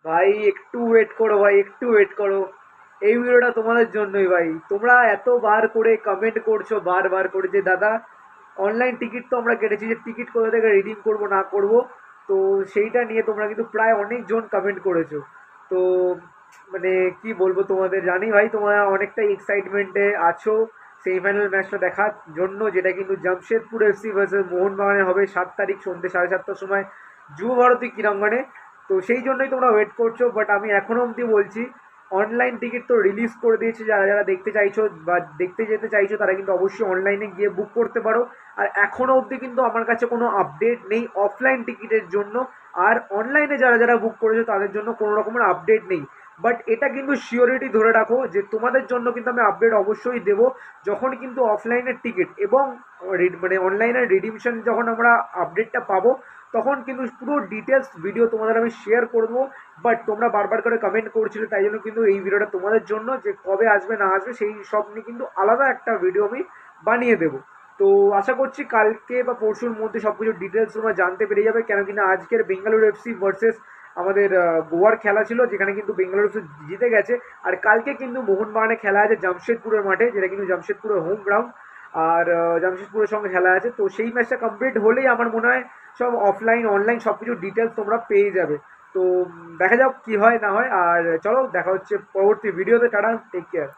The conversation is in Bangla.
ভাই একটু ওয়েট করো, ভাই একটু ওয়েট করো। এই ভিডিওটা তোমাদের জন্যই ভাই। তোমরা এতবার করে কমেন্ট করছো বারবার করে যে দাদা অনলাইন টিকিট তো আমরা কেটেছি, যে টিকিট কোথা থেকে রিডিম করব না করব। তো সেইটা নিয়ে তোমরা কিন্তু প্রায় অনেকজন কমেন্ট করেছো। তো মানে কি বলবো তোমাদের, জানি ভাই তোমরা অনেকটা এক্সাইটমেন্টে আছো সেমিফাইনাল ম্যাচটা দেখার জন্য, যেটা কিন্তু জামশেদপুর এফসি ভার্সেস মোহনবাগানে হবে 7 তারিখ সন্ধ্যে 7:30টার সময় যুব ভারতী ক্রীড়াঙ্গনে। তো সেই জন্যই তোমরা ওয়েট করছো, বাট আমি এখনো অবধি বলছি অনলাইন টিকিট তো রিলিজ করে দিয়েছে। যারা যারা দেখতে চাইছো বা দেখতে যেতে চাইছো তারা কিন্তু অবশ্যই অনলাইনে গিয়ে বুক করতে পারো। আর এখনো অবধি কিন্তু আমার কাছে কোনো আপডেট নেই অফলাইন টিকিটের জন্য। আর অনলাইনে যারা যারা বুক করেছো তাদের জন্য কোনো রকমের আপডেট নেই। বাট এটা কিন্তু শিওরিটি ধরে রাখো যে তোমাদের জন্য কিন্তু আমি আপডেট অবশ্যই দেবো, যখন কিন্তু অফলাইনের টিকিট এবং মানে অনলাইনের রিডিমশন যখন আমরা আপডেটটা পাবো, তখন কিন্তু পুরো ডিটেলস ভিডিও তোমাদের আমি শেয়ার করবো। বাট তোমরা বারবার করে কমেন্ট করছিলে, তাই জন্য কিন্তু এই ভিডিওটা তোমাদের জন্য, যে কবে আসবে না আসবে সেই সব নিয়ে কিন্তু আলাদা একটা ভিডিও আমি বানিয়ে দেবো। তো আশা করছি কালকে বা পরশুর মধ্যে সব কিছু ডিটেলস তোমরা জানতে পেরে যাবে, কেন কিনা আজকের বেঙ্গালুরু এফসি ভার্সেস আমাদের গোয়ার খেলা ছিল, যেখানে কিন্তু বেঙ্গালুরু এফসি জিতে গেছে। আর কালকে কিন্তু মোহনবাগানে খেলা আছে জামশেদপুরের মাঠে, যেটা কিন্তু জামশেদপুরের হোম গ্রাউন্ড। আর জামশেদপুরের সঙ্গে খেলা আছে, তো সেই ম্যাচটা কমপ্লিট হলেই আমার মনে হয় সব অফলাইন অনলাইন সব কিছু ডিটেলস তোমরা পেয়ে যাবে। তো দেখা যাক কি হয় না হয়। আর চলো দেখা হচ্ছে পরবর্তী ভিডিওতে। Tata, take care.